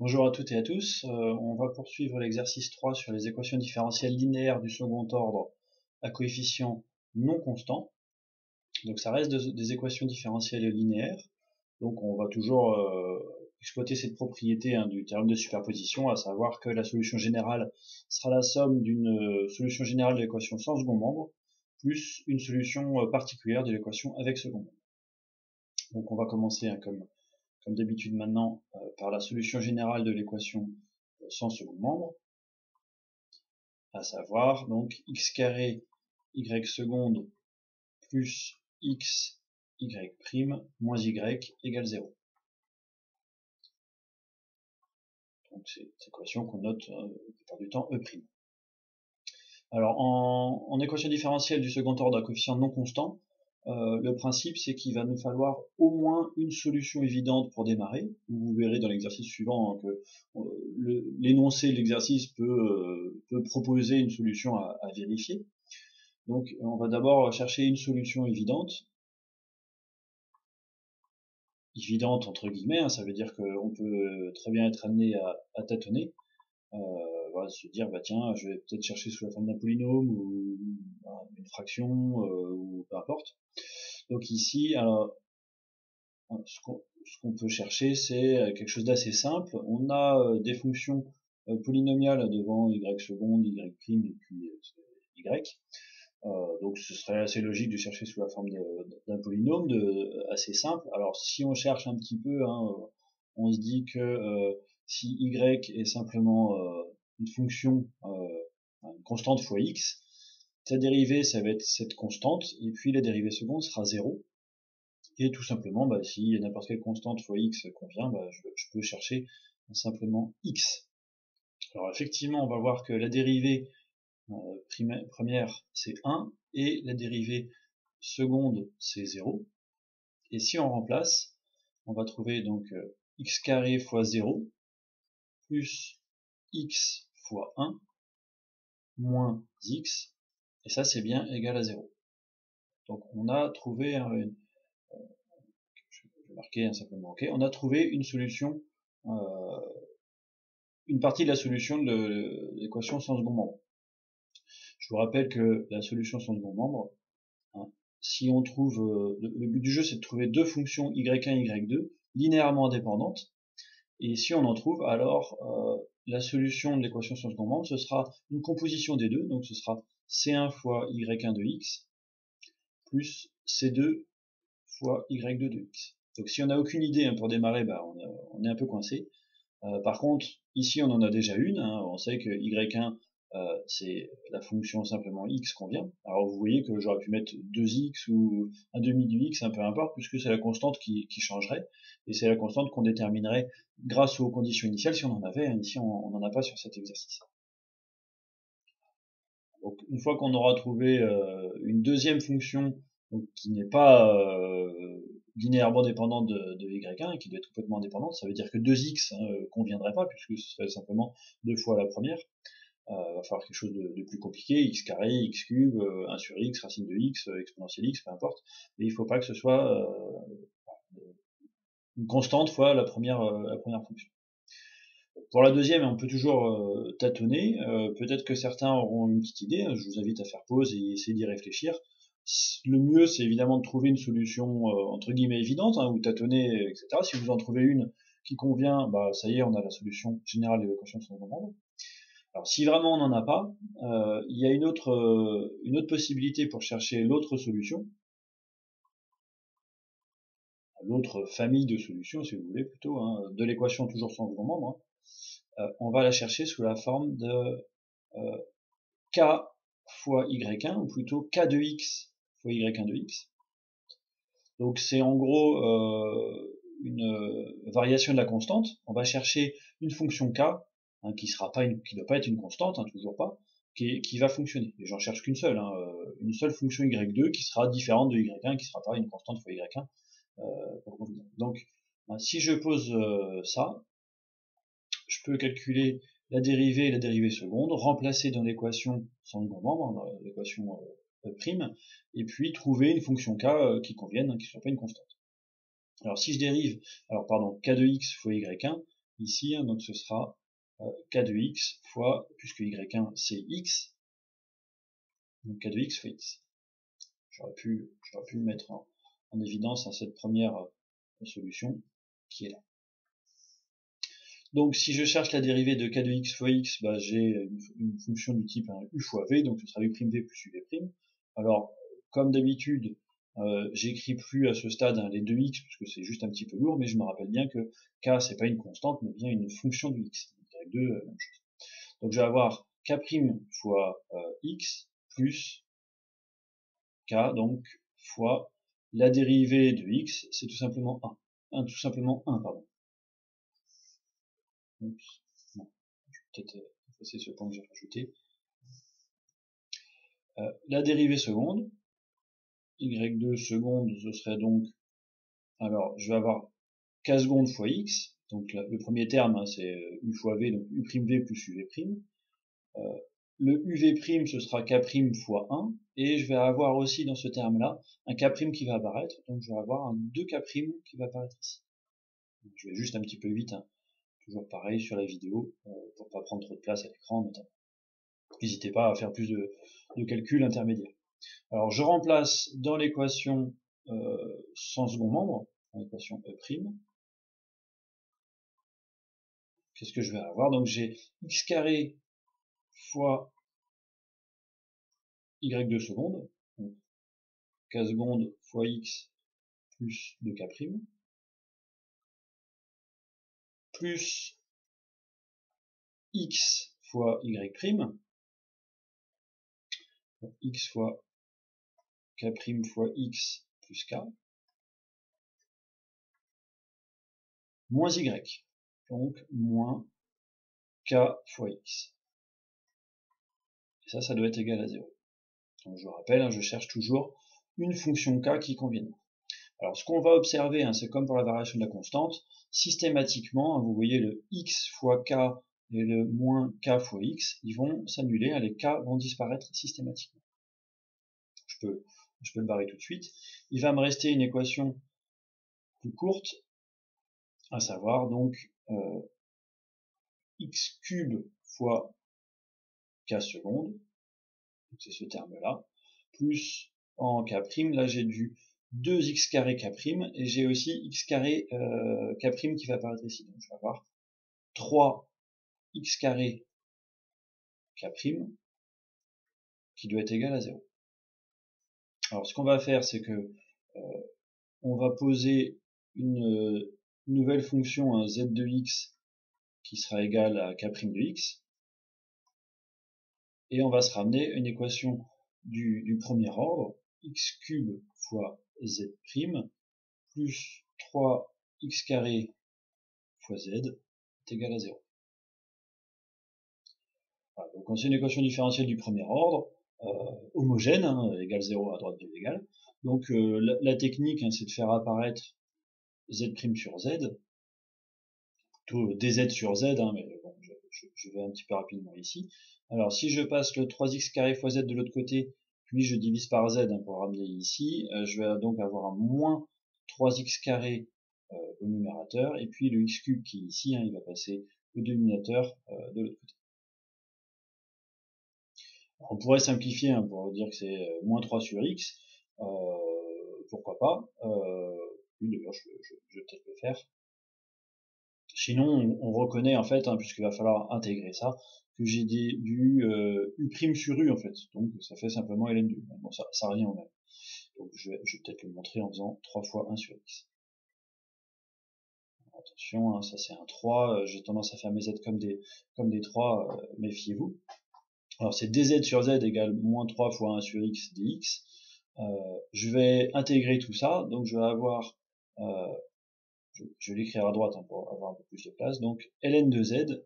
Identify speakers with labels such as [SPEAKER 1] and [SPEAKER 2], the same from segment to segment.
[SPEAKER 1] Bonjour à toutes et à tous, on va poursuivre l'exercice 3 sur les équations différentielles linéaires du second ordre à coefficients non constants. Donc ça reste des équations différentielles linéaires, donc on va toujours exploiter cette propriété du théorème de superposition, à savoir que la solution générale sera la somme d'une solution générale de l'équation sans second membre, plus une solution particulière de l'équation avec second membre. Donc on va commencer comme d'habitude maintenant, par la solution générale de l'équation sans second membre, à savoir donc x carré y seconde plus x y prime moins y égale 0. Donc c'est cette équation qu'on note la plupart du temps E'. Alors en équation différentielle du second ordre à coefficient non constant, le principe c'est qu'il va nous falloir au moins une solution évidente pour démarrer. Vous verrez dans l'exercice suivant que l'énoncé de l'exercice peut proposer une solution à vérifier. Donc on va d'abord chercher une solution évidente entre guillemets, ça veut dire qu'on peut très bien être amené à tâtonner. Voilà, se dire bah tiens, je vais peut-être chercher sous la forme d'un polynôme ou une fraction ou peu importe. Donc ici, alors ce qu'on peut chercher, c'est quelque chose d'assez simple. On a des fonctions polynomiales devant y seconde, y prime et puis y. Donc ce serait assez logique de chercher sous la forme d'un polynôme assez simple. Alors si on cherche un petit peu, on se dit que si y est simplement une fonction, une constante fois x, sa dérivée ça va être cette constante, et puis la dérivée seconde sera 0. Et tout simplement, si n'importe quelle constante fois x convient, je peux chercher simplement x. Alors effectivement, on va voir que la dérivée première c'est 1 et la dérivée seconde c'est 0. Et si on remplace, on va trouver donc x carré fois 0 plus x fois 1 moins x, et ça c'est bien égal à 0. Donc on a trouvé, je vais marquer simplement OK, on a trouvé une solution, une partie de la solution de l'équation sans second membre. Je vous rappelle que la solution sans second membre, si on trouve, le but du jeu c'est de trouver deux fonctions y1, y2 linéairement indépendantes, et si on en trouve, alors la solution de l'équation sans second membre, ce sera une composition des deux, donc ce sera c1 fois y1 de x plus c2 fois y2 de x. Donc si on n'a aucune idée pour démarrer, on est un peu coincé. Par contre, ici on en a déjà une, on sait que y1 c'est la fonction simplement x qu'on vient. Alors vous voyez que j'aurais pu mettre 2x ou un demi du x, peu importe, puisque c'est la constante qui changerait, et c'est la constante qu'on déterminerait grâce aux conditions initiales si on en avait. Ici on n'en a pas sur cet exercice. Donc une fois qu'on aura trouvé une deuxième fonction donc, qui n'est pas linéairement dépendante de y1 et qui doit être complètement indépendante, ça veut dire que 2x conviendrait pas, puisque ce serait simplement 2 fois la première. Va falloir quelque chose de plus compliqué, x carré, x cube, 1 sur x, racine de x, exponentielle x, peu importe. Mais il ne faut pas que ce soit une constante fois la première fonction. Pour la deuxième, on peut toujours tâtonner. Peut-être que certains auront une petite idée. Je vous invite à faire pause et essayer d'y réfléchir. Le mieux, c'est évidemment de trouver une solution entre guillemets évidente, ou tâtonner, etc. Si vous en trouvez une qui convient, ça y est, on a la solution générale de l'équation sans second membre. Alors si vraiment on n'en a pas, il y a une autre possibilité pour chercher l'autre solution, l'autre famille de solutions, si vous voulez, plutôt, de l'équation toujours sans second membre. On va la chercher sous la forme de k fois y1, ou plutôt k de x fois y1 de x. Donc c'est en gros une variation de la constante. On va chercher une fonction k, qui ne doit pas être une constante, toujours pas, qui va fonctionner. Et j'en cherche qu'une seule, une seule fonction y2 qui sera différente de y1, qui sera pas une constante fois y1. Donc si je pose ça, je peux calculer la dérivée et la dérivée seconde, remplacer dans l'équation sans second membre, dans l'équation prime, et puis trouver une fonction k qui convienne, qui ne soit pas une constante. Alors si je dérive, k de x fois y1, ici, hein, donc ce sera k de x fois, puisque y1 c'est x, donc k de x fois x. J'aurais pu mettre en évidence cette première solution qui est là. Donc si je cherche la dérivée de k de x fois x, bah, j'ai une fonction du type u fois v, donc ce sera u'v plus uv'. Alors comme d'habitude, j'écris plus à ce stade les 2x parce que c'est juste un petit peu lourd, mais je me rappelle bien que k c'est pas une constante mais bien une fonction du x. Donc, même chose. Donc je vais avoir k' fois x plus k donc fois la dérivée de x, c'est tout simplement 1. Tout simplement 1, pardon. Oups. Non, je vais peut-être effacer ce point que j'ai rajouté. La dérivée seconde, y2 seconde, ce serait donc, alors je vais avoir k seconde fois x, donc le premier terme hein, c'est u fois v, donc u'v plus uv'. Le uv' ce sera k' fois 1, et je vais avoir aussi dans ce terme-là un k' qui va apparaître, donc je vais avoir un 2k' qui va apparaître ici. Donc, je vais juste un petit peu vite, hein. Toujours pareil sur la vidéo, pour pas prendre trop de place à l'écran notamment. N'hésitez pas à faire plus de calculs intermédiaires. Alors je remplace dans l'équation sans second membre, dans l'équation E', qu'est-ce que je vais avoir? Donc j'ai x carré fois y2 seconde, donc k seconde fois x plus 2k', plus x fois y', donc x fois k' fois x plus k, moins y, donc moins k fois x. Et ça doit être égal à 0. Donc je vous rappelle, hein, je cherche toujours une fonction k qui convienne. Alors ce qu'on va observer, hein, c'est comme pour la variation de la constante, systématiquement, hein, vous voyez le x fois k et le moins k fois x, ils vont s'annuler, hein, les k vont disparaître systématiquement. Je peux le barrer tout de suite. Il va me rester une équation plus courte, à savoir donc x cube fois k seconde, c'est ce terme-là, plus en k', là j'ai du 2x carré k', et j'ai aussi x carré k' qui va apparaître ici. Donc je vais avoir 3x carré k' qui doit être égal à 0. Alors ce qu'on va faire, c'est que on va poser une nouvelle fonction, un z de x, qui sera égal à k' de x, et on va se ramener une équation du premier ordre, x cube fois z' plus 3x carré fois z est égal à 0. Voilà, donc on sait une équation différentielle du premier ordre, homogène, hein, égale 0 à droite de l'égal. Donc la technique, hein, c'est de faire apparaître z' sur z, plutôt dz sur z, hein, mais bon, je vais un petit peu rapidement ici. Alors si je passe le 3x carré fois z de l'autre côté, puis je divise par z, hein, pour ramener ici, je vais donc avoir un moins 3x carré au numérateur, et puis le x cube qui est ici, hein, il va passer au dénominateur de l'autre côté. Alors, on pourrait simplifier, hein, pour dire que c'est moins 3 sur x, pourquoi pas, oui d'ailleurs je vais peut-être le faire. Sinon on reconnaît en fait, hein, puisqu'il va falloir intégrer ça, que j'ai du u' sur u en fait, donc ça fait simplement ln de u. Bon, ça revient au même. Donc je vais peut-être le montrer en faisant 3 fois 1 sur x. Attention, hein, ça c'est un 3, j'ai tendance à faire mes z comme des 3, méfiez-vous. Alors c'est dz sur z égale moins 3 fois 1 sur x dx. Je vais intégrer tout ça, donc je vais avoir, je vais l'écrire à droite, hein, pour avoir un peu plus de place, donc ln de z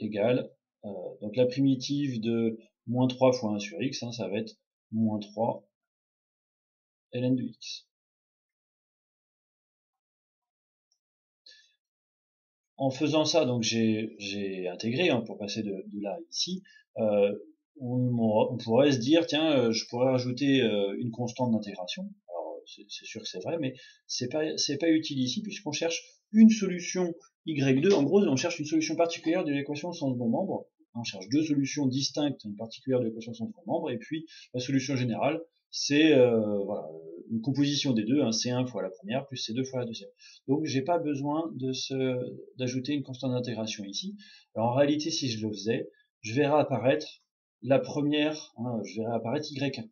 [SPEAKER 1] égale, donc la primitive de moins 3 fois 1 sur x, hein, ça va être moins 3 ln de x. En faisant ça, donc j'ai intégré, hein, pour passer de là à ici, on pourrait se dire, tiens, je pourrais rajouter une constante d'intégration. Alors c'est sûr que c'est vrai, mais c'est pas utile ici puisqu'on cherche une solution y2. En gros, on cherche une solution particulière de l'équation sans second membre. On cherche deux solutions distinctes particulières de l'équation sans second membre, et puis la solution générale, c'est voilà, une composition des deux, C1 fois la première plus C2 fois la deuxième. Donc j'ai pas besoin d'ajouter une constante d'intégration ici. Alors en réalité, si je le faisais, je verrais apparaître la première, je verrais apparaître y1.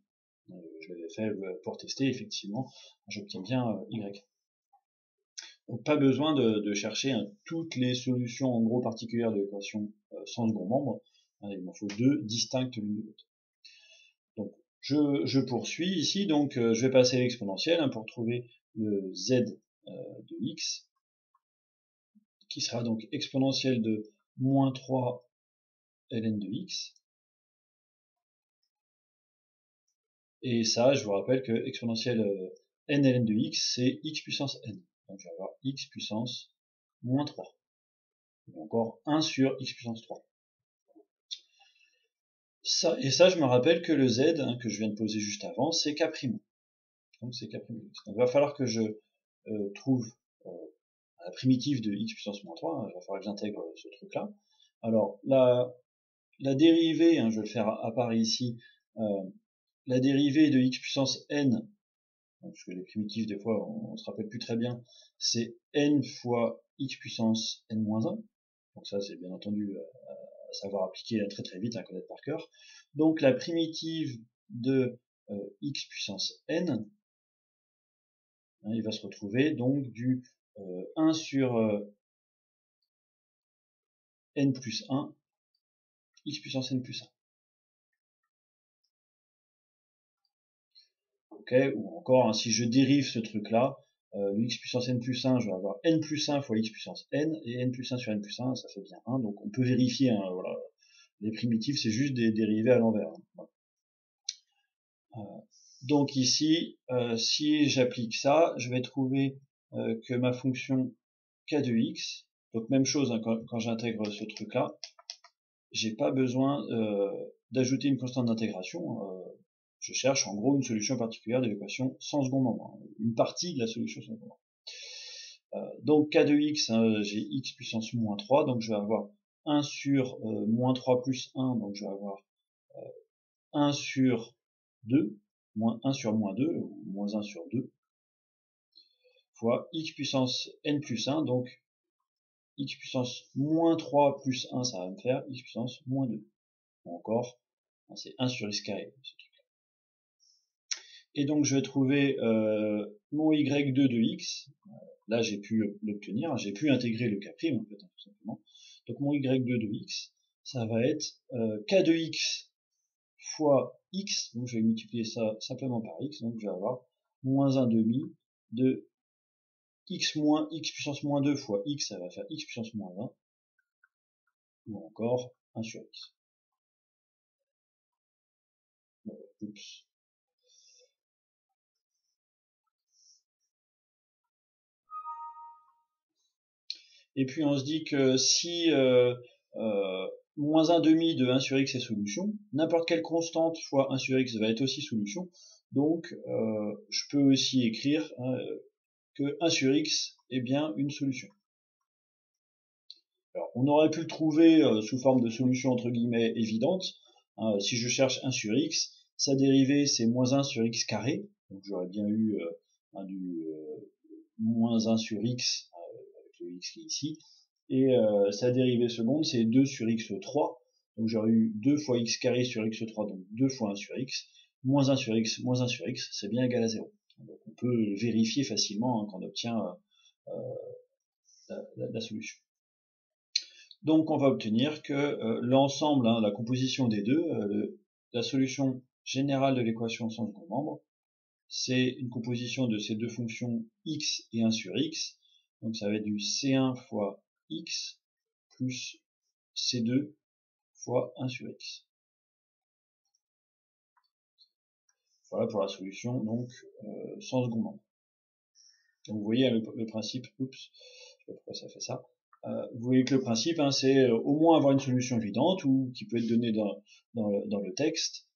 [SPEAKER 1] Je l'avais fait pour tester, effectivement, j'obtiens bien y. Donc pas besoin de chercher toutes les solutions en gros particulières de l'équation sans second membre. Il m'en faut deux distinctes l'une de l'autre. Donc je poursuis ici, donc je vais passer à l'exponentielle pour trouver le z de x, qui sera donc exponentielle de moins 3 ln de x. Et ça, je vous rappelle que exponentielle n ln de x, c'est x puissance n. Donc je vais avoir x puissance moins 3. Ou encore 1 sur x puissance 3. Ça, et ça, je me rappelle que le z, que je viens de poser juste avant, c'est k'. Donc c'est k'. Donc il va falloir que je trouve la primitive de x puissance moins 3. Il va falloir que j'intègre ce truc-là. Alors, la dérivée, je vais le faire à part ici, la dérivée de x puissance n, parce que les primitives, des fois, on se rappelle plus très bien, c'est n fois x puissance n-1. Donc ça, c'est bien entendu à savoir appliquer très très vite, à connaître par cœur. Donc la primitive de x puissance n, il va se retrouver donc du 1 sur n plus 1, x puissance n plus 1. Ok, ou encore, si je dérive ce truc-là, le x puissance n plus 1, je vais avoir n plus 1 fois x puissance n, et n plus 1 sur n plus 1, ça fait bien 1, donc on peut vérifier, voilà. Les primitives, c'est juste des dérivés à l'envers. Donc ici, si j'applique ça, je vais trouver que ma fonction k de x, donc même chose quand j'intègre ce truc-là, j'ai pas besoin d'ajouter une constante d'intégration. Je cherche en gros une solution particulière de l'équation sans second membre, une partie de la solution sans second membre. Donc k de x, j'ai x puissance moins 3, donc je vais avoir 1 sur moins 3 plus 1, donc je vais avoir 1 sur 2, moins 1 sur moins 2, ou moins 1 sur 2, fois x puissance n plus 1, donc x puissance moins 3 plus 1, ça va me faire x puissance moins 2. Ou encore, c'est 1 sur x carré. Et donc je vais trouver mon y2 de x, là j'ai pu l'obtenir, j'ai pu intégrer le k', en fait, tout simplement. Donc mon y2 de x, ça va être k de x fois x, donc je vais multiplier ça simplement par x, donc je vais avoir moins 1 demi de x moins x puissance moins 2 fois x, ça va faire x puissance moins 1, ou encore 1 sur x. Oups. Et puis on se dit que si moins 1 demi de 1 sur x est solution, n'importe quelle constante fois 1 sur x va être aussi solution, donc je peux aussi écrire que 1 sur x est bien une solution. Alors, on aurait pu le trouver sous forme de solution entre guillemets évidente. Si je cherche 1 sur x, sa dérivée c'est moins 1 sur x carré, donc j'aurais bien eu du moins 1 sur x avec le x qui est ici, et sa dérivée seconde c'est 2 sur x3, donc j'aurais eu 2 fois x carré sur x3, donc 2 fois 1 sur x, moins 1 sur x, moins 1 sur x, c'est bien égal à 0. Donc on peut vérifier facilement quand on obtient la solution. Donc on va obtenir que l'ensemble, la composition des deux, la solution générale de l'équation sans second membre, c'est une composition de ces deux fonctions x et 1 sur x, donc ça va être du c1 fois x plus c2 fois 1 sur x. Voilà pour la solution donc sans second membre. Donc vous voyez le principe, oups, je sais pas pourquoi ça fait ça. Vous voyez que le principe, c'est au moins avoir une solution évidente ou qui peut être donnée dans le texte,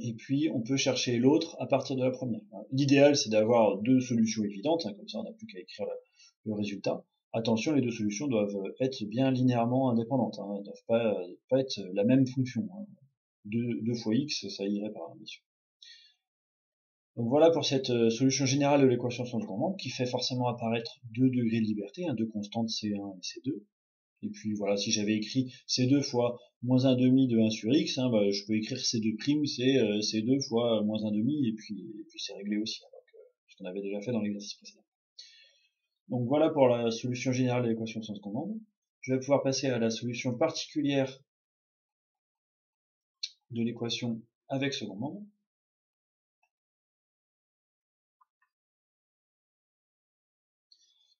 [SPEAKER 1] et puis on peut chercher l'autre à partir de la première. L'idéal, c'est d'avoir deux solutions évidentes, hein, comme ça on n'a plus qu'à écrire le résultat. Attention, les deux solutions doivent être bien linéairement indépendantes, hein, ne doivent pas être la même fonction. Hein. 2 fois x, ça irait par définition. Donc voilà pour cette solution générale de l'équation sans second membre qui fait forcément apparaître deux degrés de liberté, deux constantes C1 et C2. Et puis voilà, si j'avais écrit C2 fois moins 1 demi de 1 sur x, bah, je peux écrire C2 prime, c'est C2 fois moins 1 demi, et puis c'est réglé aussi, ce qu'on avait déjà fait dans l'exercice précédent. Donc voilà pour la solution générale de l'équation sans second membre. Je vais pouvoir passer à la solution particulière de l'équation avec second membre.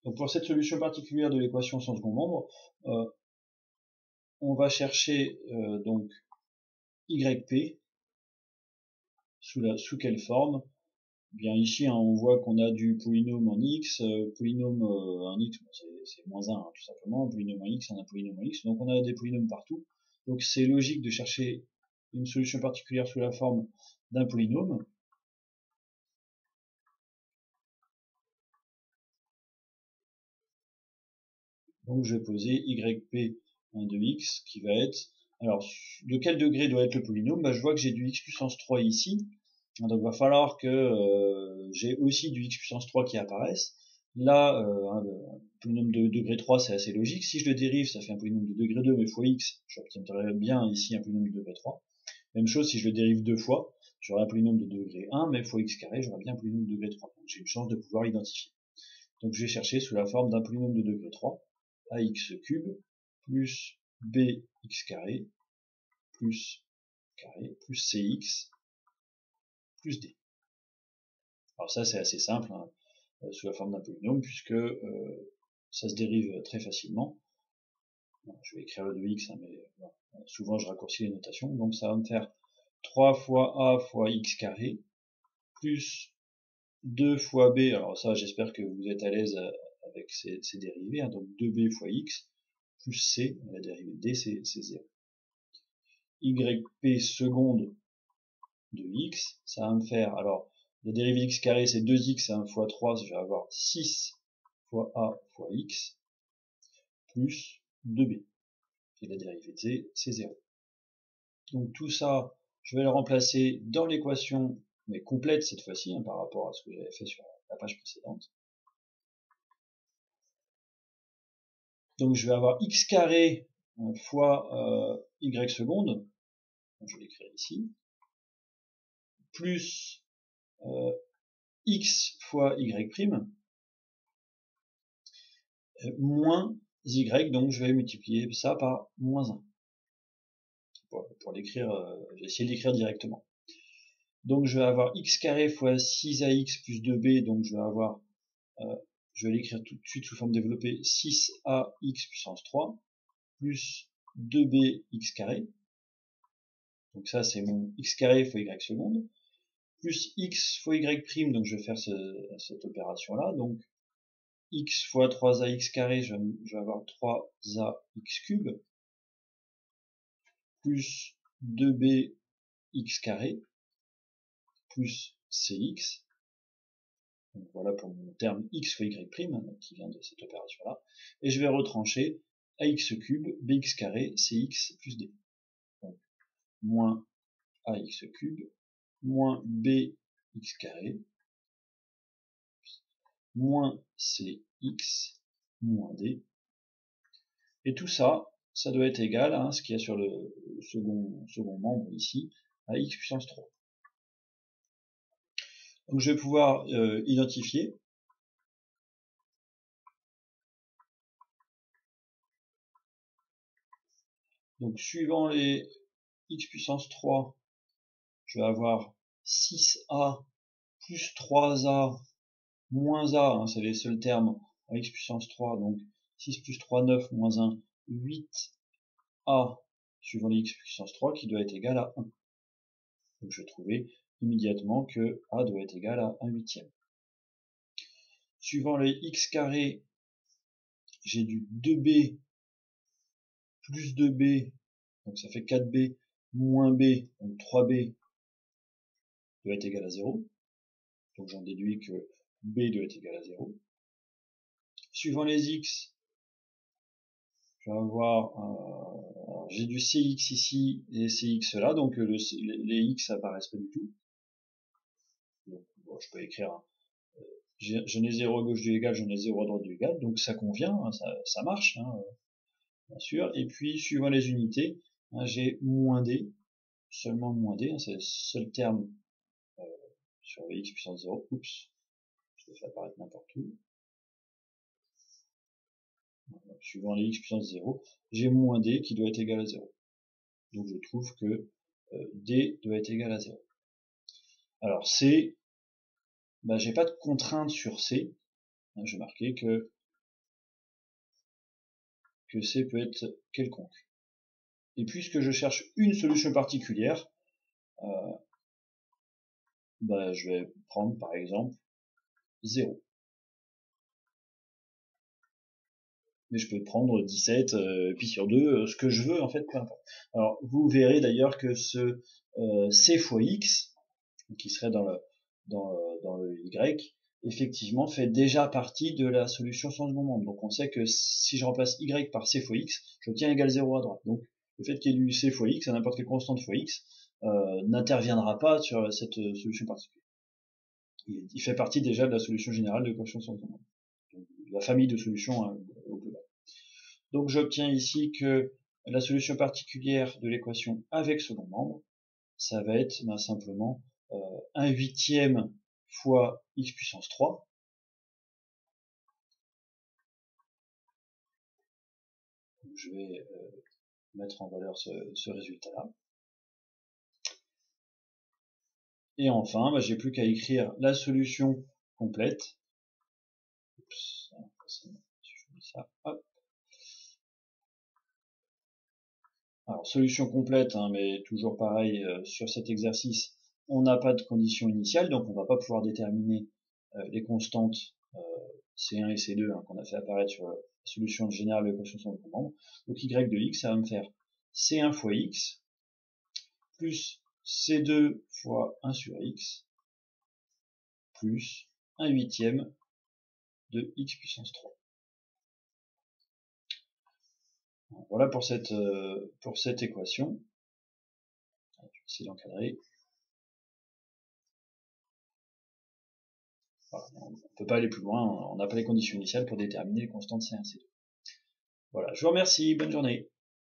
[SPEAKER 1] Donc pour cette solution particulière de l'équation sans second membre, on va chercher donc yp sous quelle forme? Bien ici, hein, on voit qu'on a du polynôme en x, polynôme en x, bon, c'est moins 1 hein, tout simplement, un polynôme en x, un polynôme en x, donc on a des polynômes partout. Donc c'est logique de chercher une solution particulière sous la forme d'un polynôme. Donc je vais poser yp de x qui va être, alors de quel degré doit être le polynôme? Je vois que j'ai du x puissance 3 ici, donc il va falloir que j'ai aussi du x puissance 3 qui apparaisse. Là, un polynôme de degré 3 c'est assez logique, si je le dérive ça fait un polynôme de degré 2 mais fois x, j'obtiendrai bien ici un polynôme de degré 3. Même chose si je le dérive deux fois, j'aurai un polynôme de degré 1 mais fois x carré, j'aurai bien un polynôme de degré 3, donc j'ai une chance de pouvoir l'identifier. Donc je vais chercher sous la forme d'un polynôme de degré 3, ax cube plus bx carré plus cx plus d. Alors ça c'est assez simple, hein, sous la forme d'un polynôme, puisque ça se dérive très facilement. Bon, je vais écrire le 2x, hein, mais bon, souvent je raccourcis les notations, donc ça va me faire 3 fois a fois x carré plus 2 fois b, alors ça j'espère que vous êtes à l'aise avec ces dérivés, hein, donc 2b fois x plus c, la dérivée de d c'est 0. Yp seconde de x, ça va me faire, alors la dérivée x carré c'est 2x, hein, fois 3, je vais avoir 6 fois a fois x plus 2b. Et la dérivée de z c'est 0. Donc tout ça, je vais le remplacer dans l'équation, mais complète cette fois-ci, hein, par rapport à ce que j'avais fait sur la page précédente. Donc je vais avoir x carré fois y seconde, donc je vais l'écrire ici, plus x fois y prime, moins y, donc je vais multiplier ça par moins 1. Pour l'écrire, j'ai essayé de l'écrire directement. Donc je vais avoir x carré fois 6ax plus 2b, donc je vais avoir, je vais l'écrire tout de suite sous forme développée, 6ax puissance 3, plus 2bx carré, donc ça c'est mon x carré fois y seconde, plus x fois y prime, donc je vais faire cette opération là, donc x fois 3ax carré, je vais avoir 3ax cube, plus 2bx carré, plus cx, donc voilà pour mon terme x fois y prime, qui vient de cette opération là, et je vais retrancher ax cube, bx carré, cx plus d. Donc moins ax cube, moins bx carré, moins cx, moins d. Et tout ça, ça doit être égal à ce qu'il y a sur le second membre ici, à x puissance 3. Donc je vais pouvoir identifier. Donc suivant les x puissance 3, je vais avoir 6a plus 3a moins a, hein, c'est les seuls termes à x puissance 3, donc 6 plus 3, 9, moins 1, 8a, suivant les x puissance 3, qui doit être égal à 1. Donc je vais trouver immédiatement que a doit être égal à 1 huitième. Suivant les x carré, j'ai du 2b plus 2b, donc ça fait 4b, moins b, donc 3b, doit être égal à 0. Donc j'en déduis que B doit être égal à 0. Suivant les x, je vais avoir, j'ai du Cx ici et Cx là, donc les x apparaissent pas du tout. Donc bon, je peux écrire, j'en ai 0 à gauche du égal, j'en ai 0 à droite du égal, donc ça convient, hein, ça marche, hein, bien sûr. Et puis suivant les unités, hein, j'ai moins d, seulement moins d, hein, c'est le seul terme sur x puissance 0. Oups, je l'ai fait apparaître n'importe où. Suivant les x puissance 0, j'ai moins d qui doit être égal à 0. Donc je trouve que d doit être égal à 0. Alors c, bah, j'ai pas de contrainte sur c. J'ai marqué que c peut être quelconque. Et puisque je cherche une solution particulière, bah, je vais prendre par exemple 0. Mais je peux prendre 17, puis sur 2, ce que je veux en fait, peu importe. Alors vous verrez d'ailleurs que ce c fois x, qui serait dans le y, effectivement fait déjà partie de la solution sans second membre. Donc on sait que si je remplace y par c fois x, j'obtiens égal 0 à droite. Donc le fait qu'il y ait du c fois x à n'importe quelle constante fois x n'interviendra pas sur cette solution particulière. Il fait partie déjà de la solution générale de l'équation sans second membre. Donc, la famille de solutions au global. Donc j'obtiens ici que la solution particulière de l'équation avec second membre, ça va être simplement 1/8 fois x puissance 3. Donc, je vais mettre en valeur ce résultat-là. Et enfin, bah, j'ai plus qu'à écrire la solution complète. Oups, ça. Hop. Alors, solution complète, hein, mais toujours pareil, sur cet exercice, on n'a pas de condition initiale, donc on va pas pouvoir déterminer les constantes C1 et C2 hein, qu'on a fait apparaître sur la solution générale de l'équation sans second membre. Donc y de x, ça va me faire C1 fois x plus C2 fois 1 sur x plus 1/8 de x puissance 3. Voilà pour cette équation. Je vais essayer d'encadrer. Voilà, on ne peut pas aller plus loin, on n'a pas les conditions initiales pour déterminer les constantes C1 et C2. Voilà, je vous remercie, bonne journée.